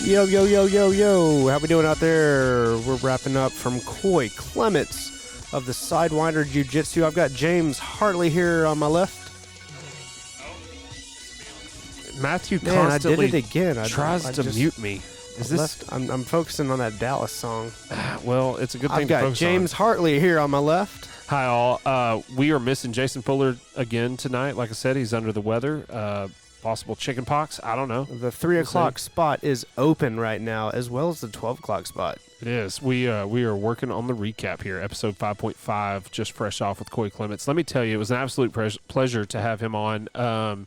Yo, yo, yo, yo, yo. How we doing out there? We're wrapping up from Clements of the Sidewinder Jiu-Jitsu. I've got James Hartley here on my left. Matthew Man, constantly I did it again. tries to mute me. Is this? I'm focusing on that Dallas song. Well, it's a good thing I've to got focus James Hartley here on my left. on. Hi, all. We are missing Jason Fuller again tonight. Like I said, he's under the weather. Possible chicken pox. I don't know. The 3 o'clock spot is open right now, as well as the 12 o'clock spot. It is. We are working on the recap here, episode 5.5, just fresh off with Clements. Let me tell you, it was an absolute pleasure to have him on.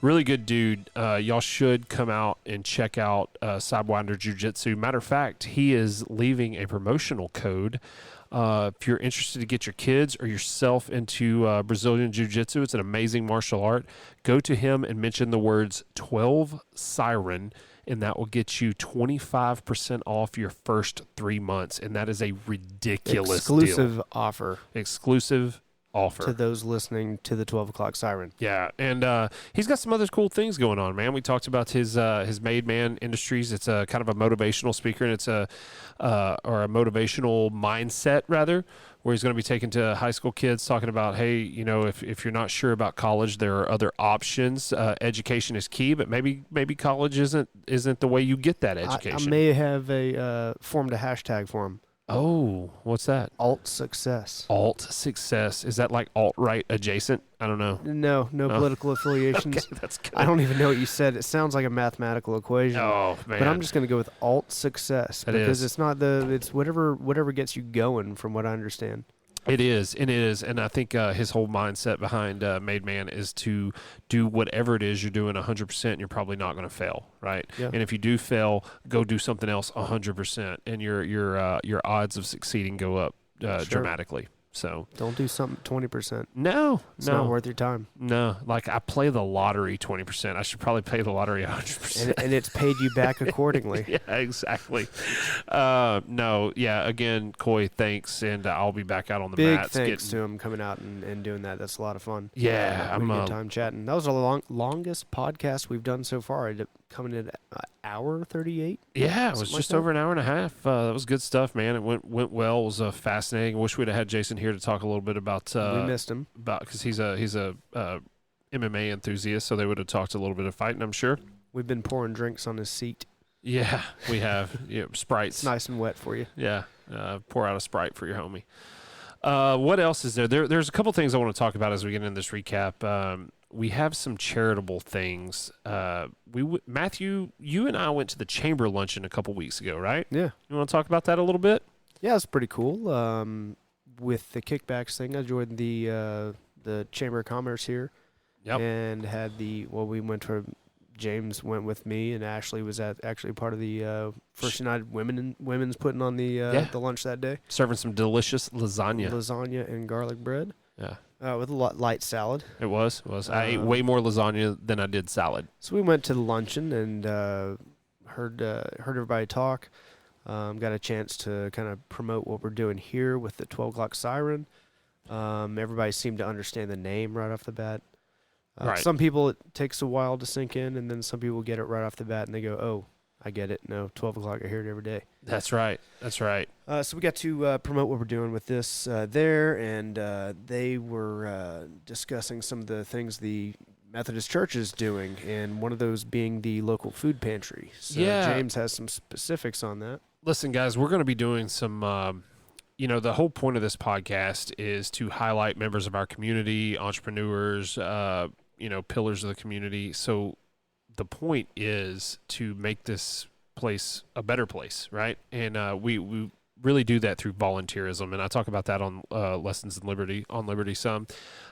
Really good dude. Y'all should come out and check out Sidewinder Jiu-Jitsu. Matter of fact, he is leaving a promotional code. If you're interested to get your kids or yourself into Brazilian Jiu-Jitsu, it's an amazing martial art. Go to him and mention the words 12 Siren, and that will get you 25% off your first 3 months. And that is a ridiculous exclusive deal. offer. Exclusive offer to those listening to the 12 o'clock Siren. Yeah, and he's got some other cool things going on, man. We talked about his Made Man Industries. It's a kind of a motivational speaker, and it's a motivational mindset rather, where he's going to be taking to high school kids, talking about, hey, you know, if you're not sure about college, there are other options. Education is key, but maybe college isn't the way you get that education. I may have formed a hashtag for him. Oh, what's that? Alt success. Alt success. Is that like alt-right adjacent? I don't know. No political affiliations. Okay, that's good. I don't even know what you said. It sounds like a mathematical equation. Oh, man. But I'm just going to go with alt success because it's not it's whatever gets you going, from what I understand. It is, and I think his whole mindset behind Made Man is to do whatever it is you're doing 100%, and you're probably not going to fail, right? Yeah. And if you do fail, go do something else 100%, and your odds of succeeding go up dramatically. So don't do something 20%. No, it's not worth your time. No, like I play the lottery 20%. I should probably pay the lottery 100%, and it's paid you back accordingly. Yeah, exactly. No, yeah. Again, Coy, thanks, and I'll be back out on the Big mats. Thanks to him coming out and doing that. That's a lot of fun. Yeah, I'm a good time chatting. That was the longest podcast we've done so far. Coming in an hour 38. Yeah, it was just over an hour and a half. That was good stuff, man. It went well. It was fascinating. I wish we'd have had Jason here to talk a little bit about. We missed him because he's a MMA enthusiast, so they would have talked a little bit of fighting, I'm sure. We've been pouring drinks on his seat. Yeah, we have. Yeah, Sprites. It's nice and wet for you. Yeah, pour out a Sprite for your homie. What else is there? There's a couple things I want to talk about as we get into this recap. We have some charitable things. Matthew, you and I went to the chamber luncheon a couple weeks ago, right? Yeah. You want to talk about that a little bit? Yeah, it's pretty cool. With the kickbacks thing, I joined the Chamber of Commerce here. Yep. And had James went with me, and Ashley was actually part of the First United Women's putting on the lunch that day. Serving some delicious lasagna. Lasagna and garlic bread. Yeah. With a light salad. It was. I ate way more lasagna than I did salad. So we went to the luncheon and heard everybody talk. Got a chance to kind of promote what we're doing here with the 12 o'clock Siren. Everybody seemed to understand the name right off the bat. Right. Some people it takes a while to sink in, and then some people get it right off the bat and they go, "Oh, I get it. No, 12 o'clock. I hear it every day." That's right. So we got to promote what we're doing with this there, and they were discussing some of the things the Methodist Church is doing, and one of those being the local food pantry. So James has some specifics on that. Listen, guys, we're going to be doing some, the whole point of this podcast is to highlight members of our community, entrepreneurs, pillars of the community. So the point is to make this place a better place, right? And we really do that through volunteerism, and I talk about that on Lessons in Liberty, on Liberty some.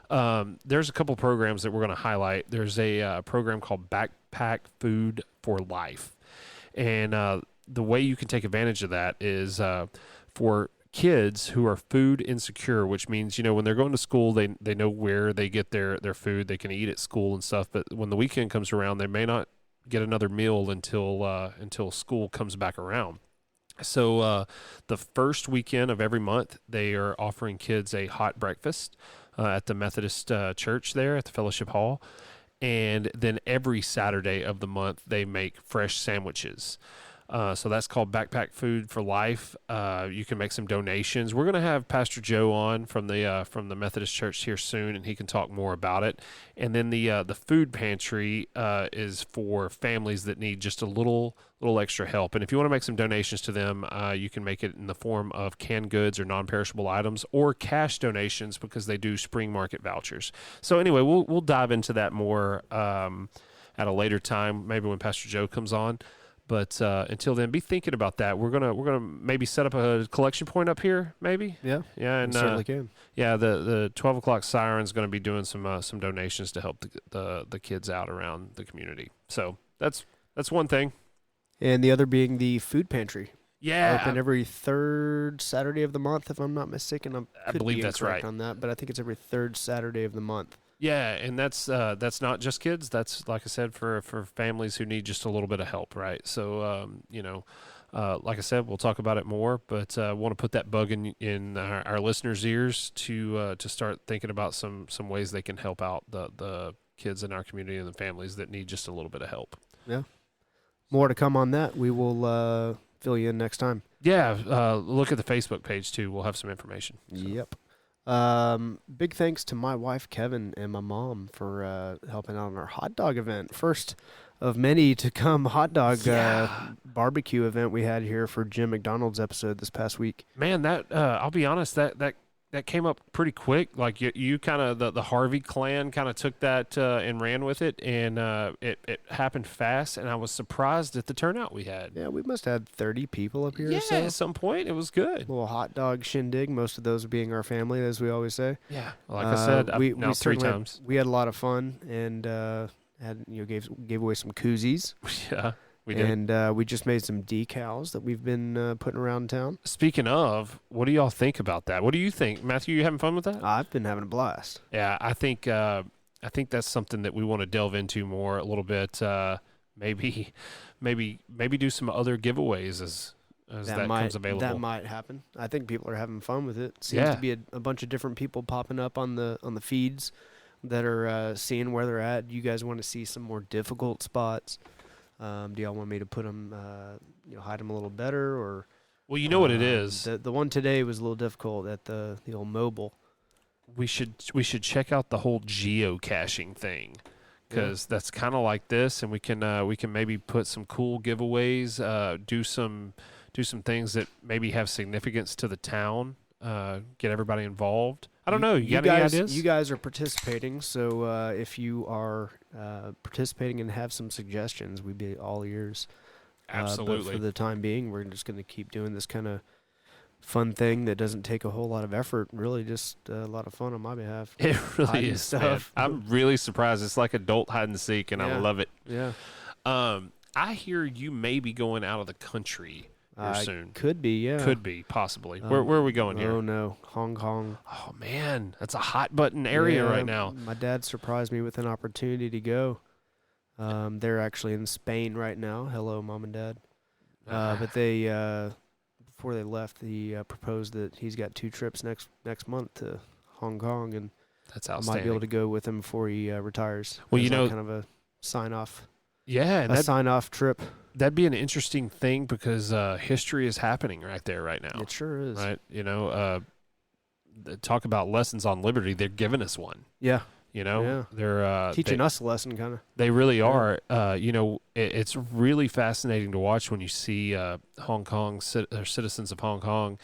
There's a couple programs that we're going to highlight. There's a program called Backpack Food for Life, and the way you can take advantage of that is for kids who are food insecure, which means, when they're going to school, they know where they get their food. They can eat at school and stuff, but when the weekend comes around, they may not get another meal until school comes back around. So the first weekend of every month, they are offering kids a hot breakfast at the Methodist church there at the Fellowship Hall. And then every Saturday of the month, they make fresh sandwiches. So that's called Backpack Food for Life. You can make some donations. We're going to have Pastor Joe on from the Methodist Church here soon, and he can talk more about it. And then the food pantry is for families that need just a little extra help. And if you want to make some donations to them, you can make it in the form of canned goods or non-perishable items, or cash donations, because they do spring market vouchers. So anyway, we'll dive into that more at a later time, maybe when Pastor Joe comes on. But until then, be thinking about that. We're gonna maybe set up a collection point up here, maybe. Yeah, and certainly can. Yeah, the 12 o'clock Siren's going to be doing some donations to help the kids out around the community. So that's one thing. And the other being the food pantry. Yeah, Open every third Saturday of the month, if I'm not mistaken. I believe that's right on that, but I think it's every third Saturday of the month. Yeah, and that's not just kids. That's, like I said, for families who need just a little bit of help, right? So, like I said, we'll talk about it more, but want to put that bug in our listeners' ears to start thinking about some ways they can help out the kids in our community and the families that need just a little bit of help. Yeah. More to come on that. We will fill you in next time. Yeah, look at the Facebook page, too. We'll have some information. So. Yep. Big thanks to my wife Kevin and my mom for helping out on our hot dog event. First of many to come hot dog barbecue event we had here for Jim McDonald's episode this past week. Man, that I'll be honest, that came up pretty quick. Like you kind of the Harvey clan kind of took that and ran with it, and it happened fast. And I was surprised at the turnout we had. Yeah, we must have had 30 people up here. Yeah, or so. at some point it was good. Little hot dog shindig. Most of those being our family, as we always say. Yeah, like I said, we now 3 times. We had a lot of fun and gave away some koozies. Yeah. We did. And we just made some decals that we've been putting around town. Speaking of, what do y'all think about that? What do you think, Matthew? You having fun with that? I've been having a blast. Yeah, I think that's something that we want to delve into more a little bit. Maybe do some other giveaways as that comes available. That might happen. I think people are having fun with it. Seems to be a bunch of different people popping up on the feeds that are seeing where they're at. You guys want to see some more difficult spots? Do y'all want me to put them, hide them a little better, or? Well, you know what it is. The one today was a little difficult at the old mobile. We should check out the whole geocaching thing, because that's kind of like this, and we can maybe put some cool giveaways, do some things that maybe have significance to the town, get everybody involved. I don't know. You got any ideas? You guys are participating, so if you are participating and have some suggestions, we'd be all ears. Absolutely. But for the time being, we're just going to keep doing this kind of fun thing that doesn't take a whole lot of effort. Really, just a lot of fun on my behalf. It really is stuff. Man. I'm really surprised. It's like adult hide and seek, and I love it. Yeah. I hear you may be going out of the country soon. Could be, yeah. Could be, possibly. Where are we going here? Oh, no. Hong Kong. Oh, man. That's a hot button area right now. My dad surprised me with an opportunity to go. They're actually in Spain right now. Hello, Mom and Dad. But they, before they left, he proposed that he's got 2 trips next month to Hong Kong, and that's I outstanding. might be able to go with him before he retires. Well, kind of a sign-off. Yeah. A sign-off trip. That'd be an interesting thing, because history is happening right there right now. It sure is. Right? Talk about lessons on liberty. They're giving us one. Yeah. They're teaching us a lesson, kind of. They really are. It's really fascinating to watch when you see Hong Kong citizens of Hong Kong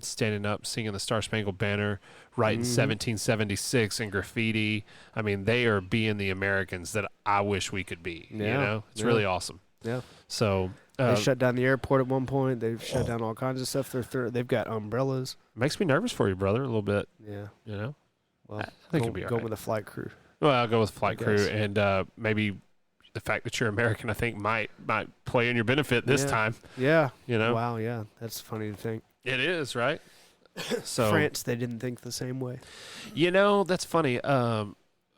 standing up, singing the Star Spangled Banner, writing 1776 in graffiti. I mean, they are being the Americans that I wish we could be. It's really awesome. Yeah. So they shut down the airport at one point. They've shut down all kinds of stuff. They've got umbrellas. Makes me nervous for you, brother, a little bit. Yeah. Well, I think it'll be all go right. with a flight crew. Well, I'll go with flight crew, and maybe the fact that you're American, I think, might play in your benefit this time. Yeah. Wow. Yeah. That's funny to think. It is, right? So France, they didn't think the same way. That's funny.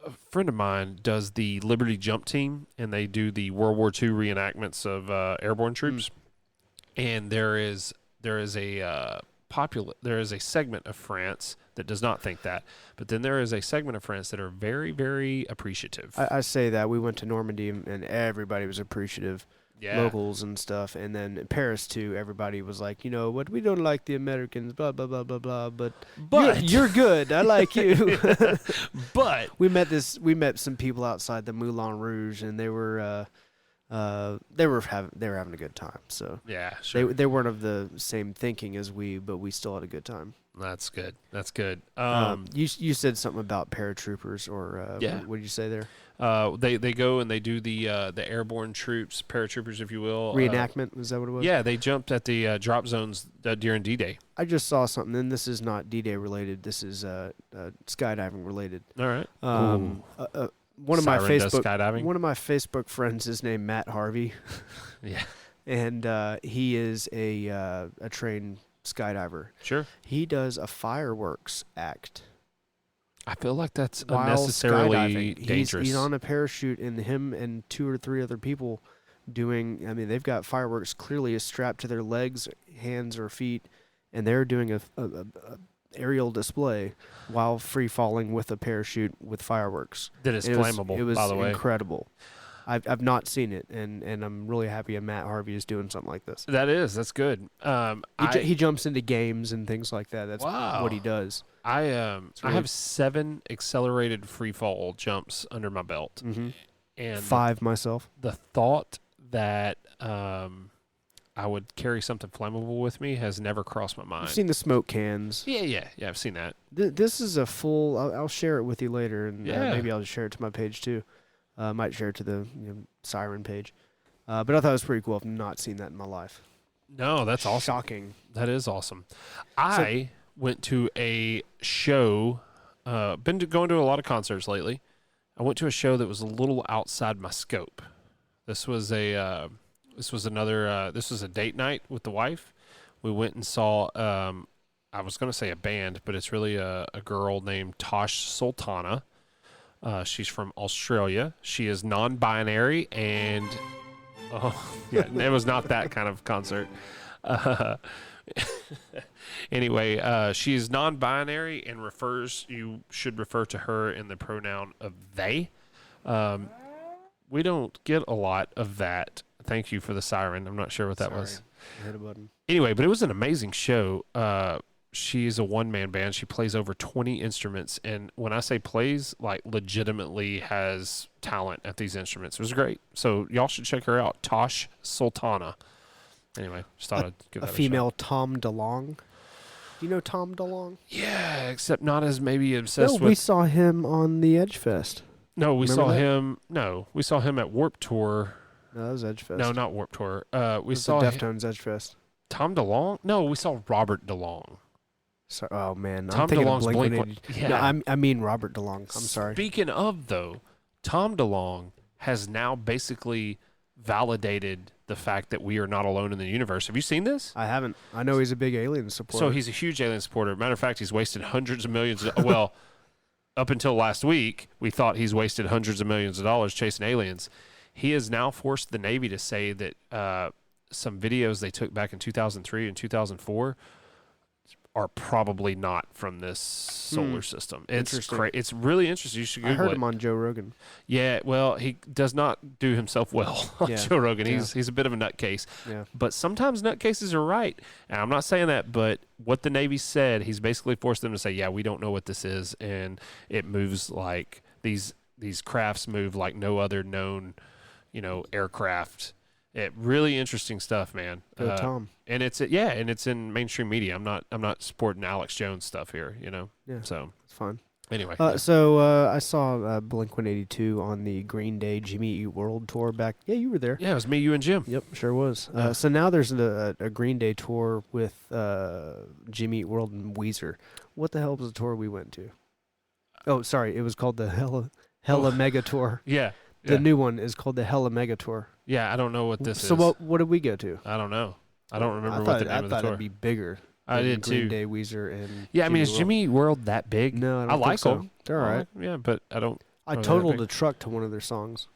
A friend of mine does the Liberty Jump Team, and they do the World War II reenactments of airborne troops. And there is a there is a segment of France that does not think that, but then there is a segment of France that are very, very appreciative. I say that we went to Normandy and everybody was appreciative. Yeah. Locals and stuff, and then in Paris too, everybody was like, you know what, we don't like the Americans, blah blah blah blah blah, but you're good, I like you. But we met some people outside the Moulin Rouge, and they were having a good time. So yeah, sure. they weren't of the same thinking as we, but we still had a good time. That's good. That's good. You said something about paratroopers, or yeah. What did you say there? They go and they do the airborne troops, paratroopers, if you will. Reenactment, is that what it was? Yeah, they jumped at the drop zones during D-Day. I just saw something, and this is not D-Day related. This is skydiving related. All right. One of my Siren does Facebook skydiving? One of my Facebook friends is named Matt Harvey. Yeah. And he is a trained skydiver. Sure. He does a fireworks act. I feel like that's while unnecessarily skydiving. dangerous. He's on a parachute, and him and 2 or 3 other people doing. I mean, they've got fireworks clearly strapped to their legs, hands, or feet, and they're doing a aerial display while free falling with a parachute with fireworks. That is flammable. It was by the way, incredible. I've not seen it, and I'm really happy Matt Harvey is doing something like this. That's good. He jumps into games and things like that. That's what he does. I have 7 accelerated free fall jumps under my belt, and 5 myself. The thought that I would carry something flammable with me has never crossed my mind. I've seen the smoke cans. Yeah, I've seen that. This is a full. I'll share it with you later, and maybe I'll just share it to my page too. I might share it to the Siren page. But I thought it was pretty cool. I've not seen that in my life. No, that's awesome. Shocking. That is awesome. I went to a show. Been going to a lot of concerts lately. I went to a show that was a little outside my scope. This was a date night with the wife. We went and saw. I was going to say a band, but it's really a girl named Tosh Sultana. She's from Australia. She is non-binary, and it was not that kind of concert. Anyway, she is non-binary and you should refer to her in the pronoun of they. We don't get a lot of that. Thank you for the siren. I'm not sure what that was. I hit a button. Anyway, but it was an amazing show. She's a one-man band. She plays over 20 instruments, and when I say plays, like legitimately has talent at these instruments. It was great. So y'all should check her out, Tosh Sultana. Anyway, just thought I'd give that a female shot. Tom DeLonge. Do you know Tom DeLonge? Yeah, except not as maybe obsessed with. No, we saw him on the Edge Fest. No, we Remember saw that? him. No, we saw him at Warped Tour. No, that was Edge Fest. No, not Warped Tour. We the saw Deftones Edge Fest. Tom DeLonge. No, we saw Robert DeLonge. So, oh man, Tom I'm thinking DeLonge's of Blink-182. Yeah. No, I mean Robert DeLonge. I'm sorry. Speaking of though, Tom DeLonge has now basically validated the fact that we are not alone in the universe. Have you seen this? I haven't. I know he's a big Alien supporter. So he's a huge Alien supporter. Matter of fact, he's wasted hundreds of millions. Well, up until last week, we thought he's wasted hundreds of millions of dollars chasing aliens. He has now forced the Navy to say that some videos they took back in 2003 and 2004 are probably not from this solar system. It's it's really interesting. You should Google it. I heard him on Joe Rogan. Yeah, well, he does not do himself well on Joe Rogan. He's a bit of a nutcase. Yeah. But sometimes nutcases are right. And I'm not saying that, but what the Navy said, he's basically forced them to say, yeah, we don't know what this is, and it moves like these crafts move like no other known, aircraft. Really interesting stuff, man. Go Tom. And it's in mainstream media. I'm not sporting Alex Jones stuff here, Yeah. So it's fun. Anyway. So I saw Blink-182 on the Green Day Jimmy Eat World tour back. Yeah, you were there. Yeah, it was me, you, and Jim. Yep, sure was. So now there's a Green Day tour with Jimmy Eat World and Weezer. What the hell was the tour we went to? Oh, sorry, it was called the Hella Mega Tour. Yeah. The new one is called the Hella Mega Tour. Yeah, I don't know what this is. So what did we go to? I don't know. I don't remember what the name of the tour. I thought it'd be bigger. I did Green too. Day, Weezer, and yeah. I mean, is Jimmy Eat World that big? No, I don't I like think so. them. They're all right. Yeah, but I don't. I totaled a truck to one of their songs.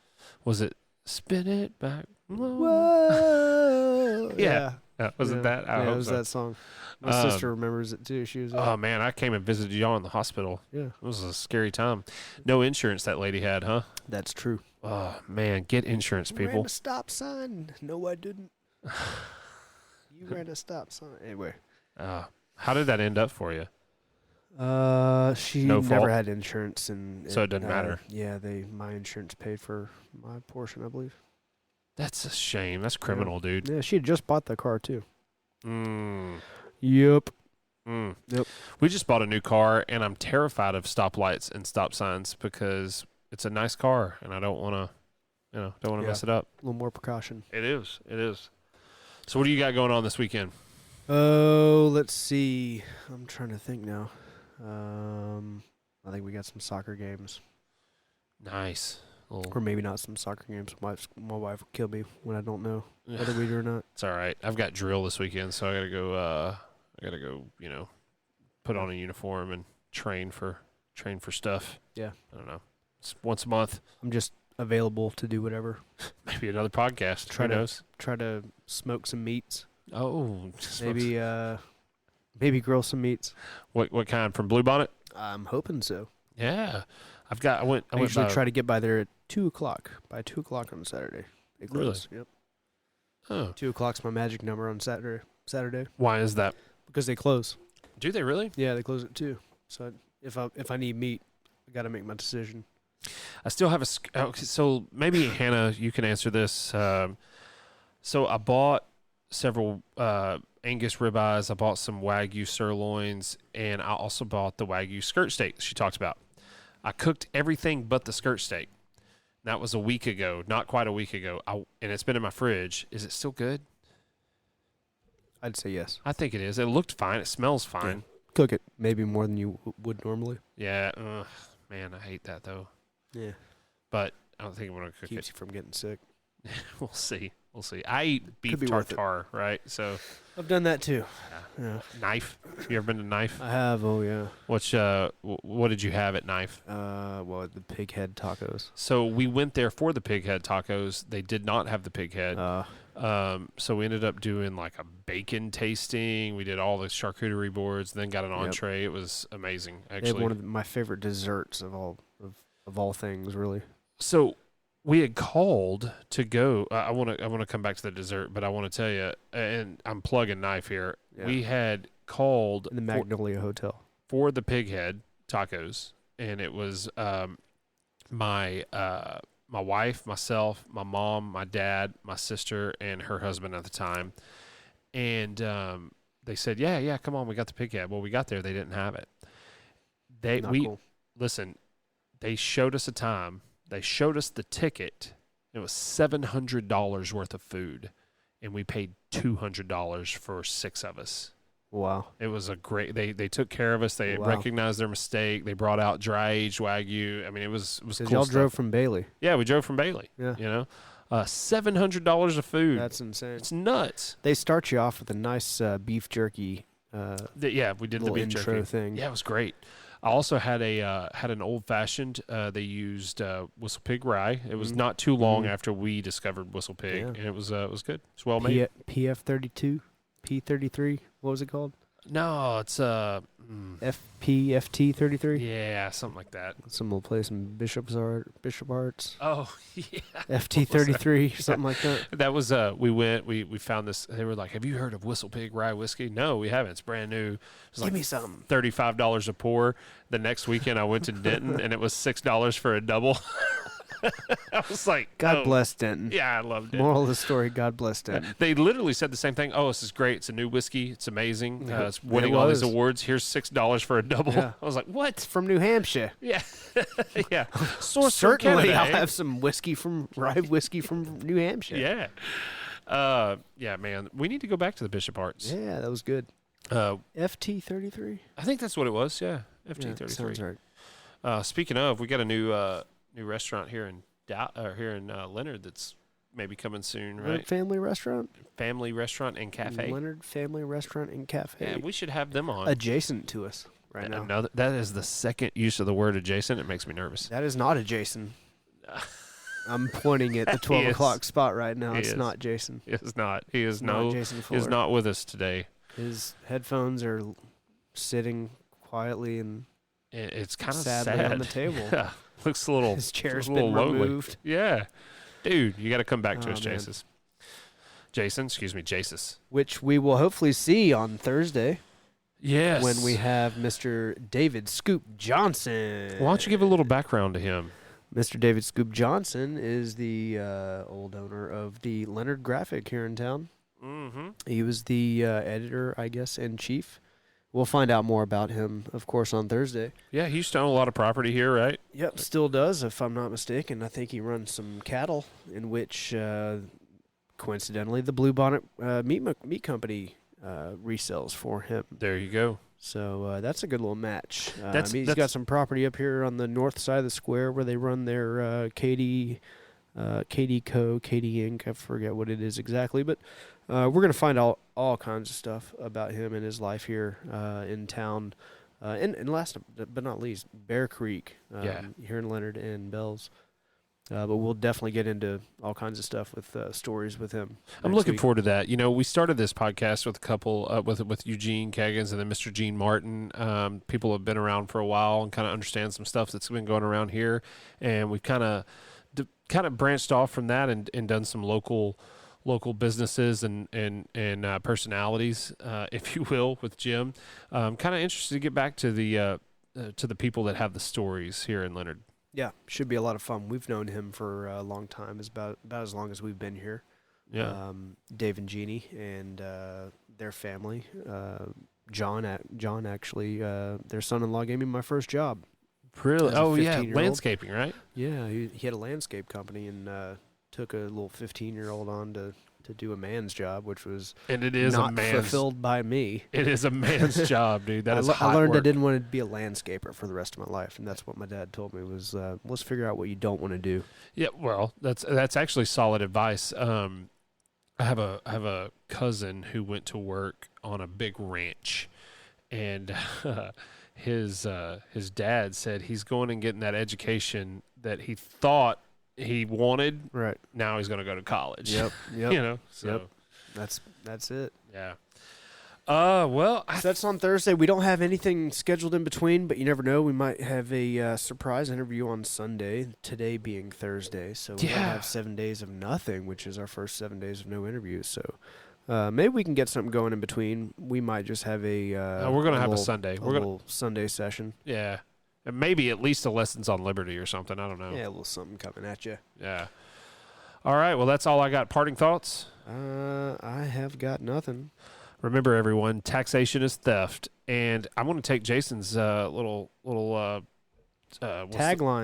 Was it "Spin It Back"? Whoa! Yeah. Was it that? I it hope was so. that song. My sister remembers it too. She was. Oh man, I came and visited y'all in the hospital. Yeah, It was a scary time. No insurance that lady had, huh? that's true. Oh man, get insurance, You ran people. a stop sign. No, I didn't. You ran a stop sign. Anyway. How did that end up for you? She No never fault? had insurance, and So it doesn't matter. Yeah, my insurance paid for my portion, I believe. That's a shame. That's criminal, dude. Yeah, she had just bought the car too. Mm. Yep. Yep. We just bought a new car, and I'm terrified of stoplights and stop signs because it's a nice car, and I don't want to, mess it up. A little more precaution. It is. So what do you got going on this weekend? Oh, let's see. I'm trying to think now. I think we got some soccer games. Nice. Or maybe not some soccer games. My wife will kill me when I don't know whether we do or not. It's all right. I've got drill this weekend, so I gotta go. Put on a uniform and train for stuff. Yeah. I don't know. It's once a month. I'm just available to do whatever. Maybe another podcast. Who knows? Try to smoke some meats. Oh, Maybe grill some meats. What kind? From Blue Bonnet? I'm hoping so. Yeah. I usually try to get by there at 2:00. By 2:00 on Saturday. They close. Really? Yep. Oh. 2:00's my magic number on Saturday. Why is that? Because they close. Do they really? Yeah, they close at 2. So if I need meat, I got to make my decision. I still have so maybe Hannah, you can answer this. So I bought several Angus ribeyes. I bought some Wagyu sirloins, and I also bought the Wagyu skirt steak she talked about. I cooked everything but the skirt steak. That was a week ago, not quite a week ago, and it's been in my fridge. Is it still good? I'd say yes. I think it is. It looked fine. It smells fine. Yeah. Cook it maybe more than you would normally. Yeah. Man, I hate that though. Yeah. But I don't think I'm going to cook Keeps it. you from getting sick. We'll see. I eat beef tartare, right? So I've done that too. Yeah. Knife. You ever been to Knife? I have. Oh yeah. What did you have at Knife? The pig head tacos. So we went there for the pig head tacos. They did not have the pig head. So we ended up doing like a bacon tasting. We did all the charcuterie boards, then got an entree. It was amazing, actually. They have one of my favorite desserts of all things, really. So we had called to go. I want to come back to the dessert, but I want to tell you, and I'm plugging Knife here. Yeah. We had called in the Magnolia Hotel for the pig head tacos, and it was my wife, myself, my mom, my dad, my sister, and her husband at the time. And they said, yeah, come on, we got the pig head. Well, we got there, they didn't have it. Cool. Listen, they showed us a time. They showed us the ticket. It was $700 worth of food, and we paid $200 for 6 of us. Wow. It was a great, they took care of us. They recognized their mistake. They brought out dry-aged Wagyu. I mean, it was cool y'all stuff. drove from Bailey. Yeah, we drove from Bailey. Yeah. You know, $700 of food. That's insane. It's nuts. They start you off with a nice beef jerky. We did the beef jerky thing. Yeah, it was great. I also had an old-fashioned. They used Whistle Pig rye. It was not too long after we discovered Whistle Pig, and it was good. It's well made. PF32? P33? What was it called? No, it's FT33? Yeah, something like that. Some little place in Bishop Arts. Oh, yeah. FT33, something like that. That was we found this. They were like, "Have you heard of Whistle Pig rye whiskey?" No, we haven't. It's brand new. It Give me some. $35 a pour. The next weekend I went to Denton and it was $6 for a double. I was like, God bless Denton. Yeah, I loved it. Moral of the story, God bless Denton. They literally said the same thing. Oh, this is great. It's a new whiskey. It's amazing. It's winning all these awards. Here's $6 for a double. Yeah. I was like, what? It's from New Hampshire. Yeah. Yeah. Certainly I'll have some rye whiskey from New Hampshire. Yeah. Yeah, man. We need to go back to the Bishop Arts. Yeah, that was good. FT33? I think that's what it was, yeah. FT33. Yeah, sounds right. Speaking of, we got a new restaurant here in Leonard that's maybe coming soon, right? Leonard Family Restaurant? Family Restaurant and Cafe. Leonard Family Restaurant and Cafe. Yeah, we should have them on. Adjacent to us now. That is the second use of the word adjacent. It makes me nervous. That is not adjacent. I'm pointing at the 12 o'clock spot right now. It's not Jason. It's not. He is not Jason He Fuller. is not with us today. His headphones are sitting quietly and it's kind of sadly sad on the table. Yeah. Looks a little. His chair's a little been lonely. removed. Yeah, dude, you got to come back to us, man. Jason. Which we will hopefully see on Thursday. Yes. When we have Mr. David Scoop Johnson. Why don't you give a little background to him? Mr. David Scoop Johnson is the old owner of the Leonard Graphic here in town. Mm-hmm. He was the editor, I guess, in chief. We'll find out more about him, of course, on Thursday. Yeah, he used to own a lot of property here, right? Yep, still does, if I'm not mistaken. I think he runs some cattle, in which, coincidentally, the Blue Bonnet Meat Company resells for him. There you go. So that's a good little match. He's got some property up here on the north side of the square where they run their Katie Inc. I forget what it is exactly, but we're going to find out all kinds of stuff about him and his life here in town. And last but not least, Bear Creek here in Leonard and Bells. But we'll definitely get into all kinds of stuff with stories with him. I'm looking forward to that. You know, we started this podcast with a couple, with Eugene Keggins and then Mr. Gene Martin. People have been around for a while and kind of understand some stuff that's been going around here. And we've kind of branched off from that and done some local businesses and personalities, if you will, with Jim. Kind of interested to get back to the people that have the stories here in Leonard. Yeah, should be a lot of fun. We've known him for a long time, about as long as we've been here. Yeah. Dave and Jeannie and their family. John actually, their son-in-law gave me my first job. Really? Oh, yeah, 15-year-old. landscaping, right? Yeah, he had a landscape company and took a little 15-year-old on to do a man's job, which was not fulfilled by me. It is a man's job, dude. That is hot I learned work. I didn't want to be a landscaper for the rest of my life, and that's what my dad told me was, let's figure out what you don't want to do. Yeah, well, that's actually solid advice. I have a cousin who went to work on a big ranch, and his dad said he's going and getting that education that he thought he wanted. Right. Now he's going to go to college. Yep. You know. So that's it. yeah. Well, So that's on Thursday. We don't have anything scheduled in between, but you never know. We might have a surprise interview on Sunday, today being Thursday. So we might have 7 days of nothing, which is our first 7 days of no interviews. So maybe we can get something going in between. We might just have we're going to have a Sunday. We're going to Sunday session. Yeah. And maybe at least a Lessons on Liberty or something. I don't know. Yeah, a little something coming at you. Yeah. All right. Well, that's all I got. Parting thoughts? I have got nothing. Remember, everyone, taxation is theft. And I'm going to take Jason's little tagline.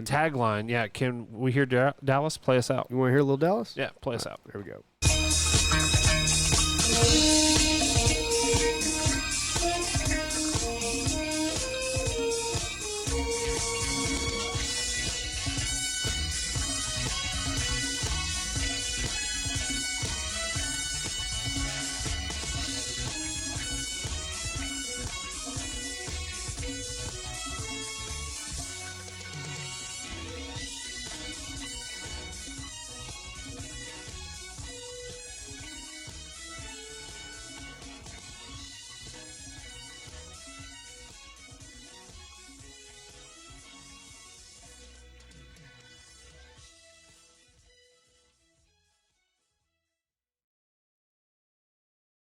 Tagline. Yeah. Can we hear Dallas play us out? You want to hear a little Dallas? Yeah, play us out. There we go.